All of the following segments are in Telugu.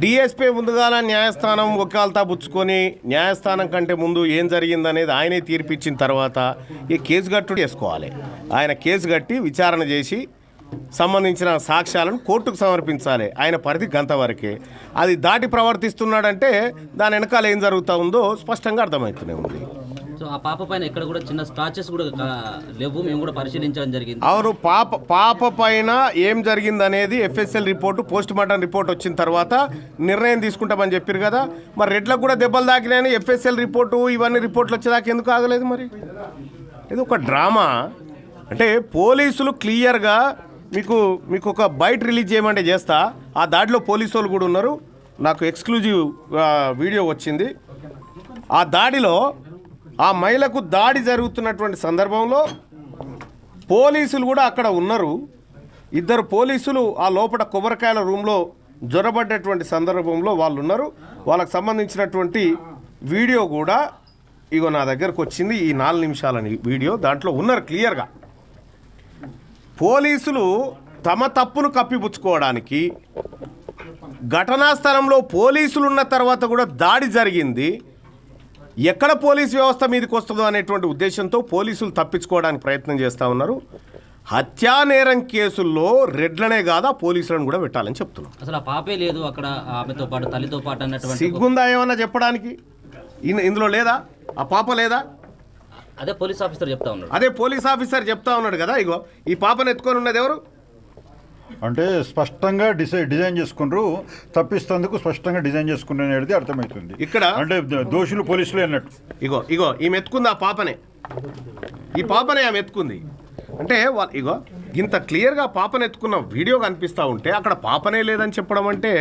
డిఎస్పీ ముందుగాల న్యాయస్థానం వకాల్తా పుచ్చుకొని న్యాయస్థానం కంటే ముందు ఏం జరిగిందనేది ఆయనే తీర్పిచ్చిన తర్వాత ఈ కేసు గట్టు చేసుకోవాలి. ఆయన కేసు కట్టి విచారణ చేసి సంబంధించిన సాక్ష్యాలను కోర్టుకు సమర్పించాలి. ఆయన పరిధి గంత వరకే. అది దాటి ప్రవర్తిస్తున్నాడంటే దాని వెనకాల ఏం జరుగుతూ ఉందో స్పష్టంగా అర్థమవుతూనే ఉంది. సో ఆ పాప పైన ఎక్కడ కూడా చిన్న స్క్రాచెస్ కూడా లేవు, మేము కూడా పరిశీలించడం జరిగింది. అవును, పాప పైన ఏం జరిగిందనేది FSL report, post mortem report వచ్చిన తర్వాత నిర్ణయం తీసుకుంటామని చెప్పారు కదా. మరి రెడ్లకు కూడా దెబ్బలు తాకినాయని ఎఫ్ఎస్ఎల్ రిపోర్టు ఇవన్నీ రిపోర్ట్లు వచ్చేదాకా ఎందుకు ఆగలేదు? మరి ఇది ఒక డ్రామా. అంటే పోలీసులు క్లియర్గా మీకు ఒక బయట రిలీజ్ చేయమంటే చేస్తా. ఆ దాడిలో పోలీసు వాళ్ళు కూడా ఉన్నారు. నాకు ఎక్స్క్లూజివ్ వీడియో వచ్చింది. ఆ దాడిలో ఆ మహిళకు దాడి జరుగుతున్నటువంటి సందర్భంలో పోలీసులు కూడా అక్కడ ఉన్నారు. 2 పోలీసులు ఆ లోపల కొబ్బరికాయల రూమ్లో జ్వరబడ్డటువంటి సందర్భంలో వాళ్ళు ఉన్నారు. వాళ్ళకు సంబంధించినటువంటి వీడియో కూడా ఇగో నా దగ్గరకు వచ్చింది. ఈ 4 నిమిషాల వీడియో దాంట్లో ఉన్నారు క్లియర్గా. పోలీసులు తమ తప్పును కప్పిపుచ్చుకోవడానికి ఘటనా స్థలంలో పోలీసులు ఉన్న తర్వాత కూడా దాడి జరిగింది. ఎక్కడ పోలీసు వ్యవస్థ మీదకి వస్తుందో అనేటువంటి ఉద్దేశంతో పోలీసులు తప్పించుకోవడానికి ప్రయత్నం చేస్తూ ఉన్నారు. హత్యా నేరం కేసుల్లో రెడ్లనే కాదా పోలీసులను కూడా పెట్టాలని చెప్తున్నాం. అసలు ఆ పాపే లేదు అక్కడ, ఆమెతో పాటు తల్లితో పాటు అన్నటువంటి సిగ్గుందా ఏమన్నా చెప్పడానికి? ఇందులో లేదా? ఆ పాప లేదా? అదే పోలీస్ ఆఫీసర్ చెప్తా ఉన్నాడు. అదే పోలీస్ ఆఫీసర్ చెప్తా ఉన్నాడు కదా. ఇగో ఈ పాపను ఎత్తుకొని ఉన్నది ఎవరు? అంటే స్పష్టంగా డిజైన్ చేసుకున్నారు, తప్పిస్తేందుకు స్పష్టంగా డిజైన్ చేసుకున్నారు అనేది అర్థమవుతుంది. ఇక్కడ అంటే దోషులు పోలీసులే అన్నట్టు. ఇగో ఈమె ఎత్తుకుంది, ఆ పాపనే, ఈ పాపనే ఆమె ఎత్తుకుంది. అంటే ఇగో ఇంత క్లియర్గా పాపను ఎత్తుకున్న వీడియో కనిపిస్తూ ఉంటే అక్కడ పాపనే లేదని చెప్పడం అంటే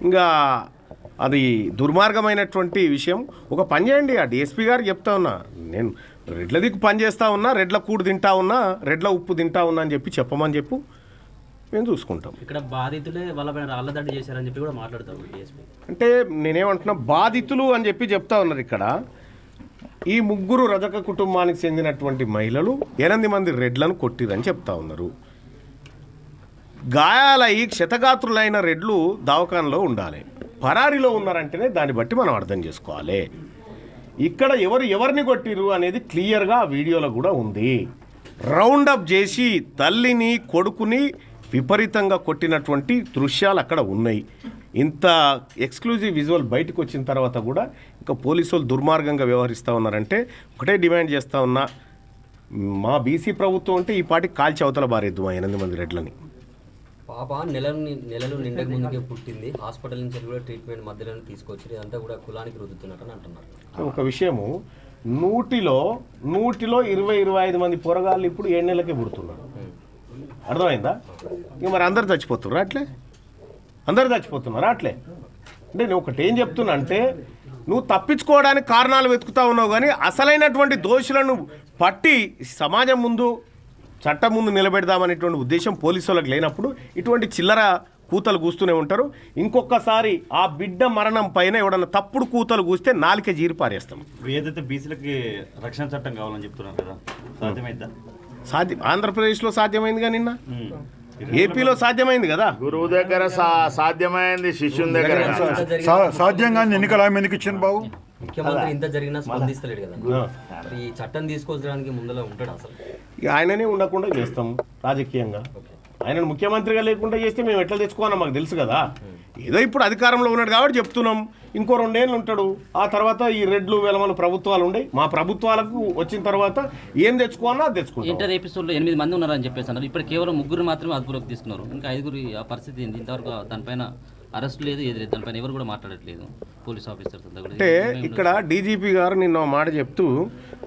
ఇంకా అది దుర్మార్గమైనటువంటి విషయం. ఒక పని చేయండి, ఆ డిఎస్పీ గారు చెప్తా ఉన్నా, నేను రెడ్ల దిక్కు పని చేస్తూ ఉన్నా, రెడ్ల కూడు తింటా ఉన్నా, రెడ్ల ఉప్పు తింటా ఉన్నా అని చెప్పమని చెప్పు, మేము చూసుకుంటాం. ఇక్కడ బాధితులే వాళ్ళపైన రాళ్ళదాడి చేశారని చెప్పి కూడా మాట్లాడతాం డిఎస్పీ. అంటే నేనేమంటున్నా, బాధితులు అని చెప్తా ఉన్నారు. ఇక్కడ ఈ 3 రజక కుటుంబానికి చెందినటువంటి మహిళలు 8 మంది రెడ్లను కొట్టిరని చెప్తా ఉన్నారు. గాయాలై క్షతగాత్రులైన రెడ్లు దవాఖానలో ఉండాలి, పరారీలో ఉన్నారంటేనే దాన్ని బట్టి మనం అర్థం చేసుకోవాలి. ఇక్కడ ఎవరిని కొట్టిరు అనేది క్లియర్గా ఆ వీడియోలో కూడా ఉంది. రౌండప్ చేసి తల్లిని కొడుకుని విపరీతంగా కొట్టినటువంటి దృశ్యాలు అక్కడ ఉన్నాయి. ఇంత ఎక్స్క్లూజివ్ విజువల్ బయటకు వచ్చిన తర్వాత కూడా ఇంకా పోలీసులు దుర్మార్గంగా వ్యవహరిస్తూ ఉన్నారంటే ఒకటే డిమాండ్ చేస్తూ ఉన్నా, మా బీసీ ప్రభుత్వం అంటే ఈ పాటికి కాల్చి అవతల బారేద్దు ఆ 8 మంది రెడ్లని. పాప నెలలు నిండక ముందుకే పుట్టింది, హాస్పిటల్ నుంచి కూడా ట్రీట్మెంట్ మధ్యలో తీసుకొచ్చి ఇదంతా కూడా కులానికి రుద్దుతున్నట్టు అంటున్నారు. ఒక విషయము, 100లో 20-25 మంది పొరగాళ్ళు ఇప్పుడు 7 నెలలకే పుడుతున్నారు. అర్థమైందా? ఇక మరి అందరు చచ్చిపోతున్నారు అట్లే, అట్లే. అంటే నేను ఒకటి ఏం చెప్తున్నా అంటే, నువ్వు తప్పించుకోవడానికి కారణాలు వెతుకుతా ఉన్నావు కానీ అసలైనటువంటి దోషులను పట్టి సమాజం ముందు చట్టం ముందు నిలబెడదామనేటువంటి ఉద్దేశం పోలీసు వాళ్ళకి లేనప్పుడు ఇటువంటి చిల్లర కూతలు కూస్తూనే ఉంటారు. ఇంకొకసారి ఆ బిడ్డ మరణం పైన ఎవడన్నా తప్పుడు కూతలు కూస్తే నాలిక జీరి పారేస్తాం. ఏదైతే బీసీలకి రక్షణ చట్టం కావాలని చెప్తున్నారు కదా, సాధ్యమైందా? ఆంధ్రప్రదేశ్లో సాధ్యమైంది కానీ నిన్న ఏపీలో సాధ్యమైంది కదా. గురువు దగ్గర సాధ్యమైంది, శిష్యుని దగ్గర సాధ్యంగా ఎన్నికల హామీ ఎందుకు ఇచ్చింది బాబు? ముఖ్యమంత్రి ఇంత జరిగినా స్పందిస్తలేడు కదా, ఈ చట్టం తీసుకొచ్చడానికి ముందులో ఉంటాడు అసలు. ఆయననే ఉండకుండా చేస్తాం రాజకీయంగా. ఆయనను ముఖ్యమంత్రిగా లేకుండా చేస్తే మేము ఎట్లా తెచ్చుకోవాలో మాకు తెలుసు కదా. ఏదో ఇప్పుడు అధికారంలో ఉన్నాడు కాబట్టి చెప్తున్నాం. ఇంకో 2 ఏళ్ళు ఉంటాడు, ఆ తర్వాత ఈ రెడ్లు వెలమలు ప్రభుత్వాలు ఉండే, మా ప్రభుత్వాలకు వచ్చిన తర్వాత ఏం తెచ్చుకోవాలో అది తెచ్చుకుంటాం. ఇంటర్ ఎపిసోడ్లో 8 మంది ఉన్నారని చెప్పేసి అన్నారు. ఇప్పుడు కేవలం 3 మాత్రమే అదుపులోకి తీసుకున్నారు. ఇంకా 5 ఆ పరిస్థితి ఏంటి? ఇంతవరకు దానిపైన అరెస్ట్ లేదు, ఏది లేదు, దానిపైన ఎవరు కూడా మాట్లాడట్లేదు పోలీస్ ఆఫీసర్స్. అంటే ఇక్కడ డీజీపీ గారు నిన్న మాట చెప్తూ,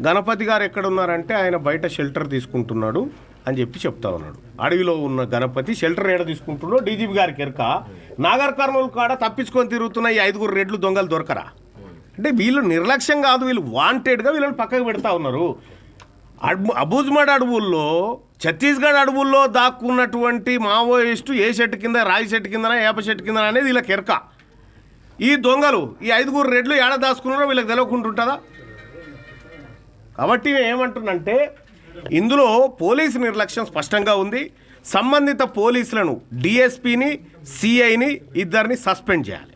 గణపతి గారు ఎక్కడ ఉన్నారంటే ఆయన బయట షెల్టర్ తీసుకుంటున్నాడు అని చెప్తా ఉన్నాడు. అడవిలో ఉన్న గణపతి షెల్టర్ ఏడ తీసుకుంటున్నాడో డీజీపీ గారికి ఎరక. నాగర్ కర్నూలు కాడ తప్పించుకొని తిరుగుతున్న ఈ 5 రెడ్లు దొంగలు దొరకరా? అంటే వీళ్ళు నిర్లక్ష్యం కాదు, వీళ్ళు వాంటెడ్గా వీళ్ళని పక్కకు పెడతా ఉన్నారు. అబూజ్మడ్ అడవుల్లో, ఛత్తీస్గఢ్ అడవుల్లో దాక్కున్నటువంటి మావోయిస్టు ఏ చెట్టు కింద, రాయి చెట్టు కిందనా, ఏప చెట్టు కిందనా అనేది వీళ్ళకి ఎరక. ఈ దొంగలు ఈ 5 రెడ్లు ఏడ దాచుకున్నారో వీళ్ళకి తెలియకుంటుంటుందా? కాబట్టి ఏమంటున్నంటే ఇందులో పోలీసు నిర్లక్ష్యం స్పష్టంగా ఉంది. సంబంధిత పోలీసులను డిఎస్పీని సిఐని ఇద్దరిని సస్పెండ్ చేయాలి.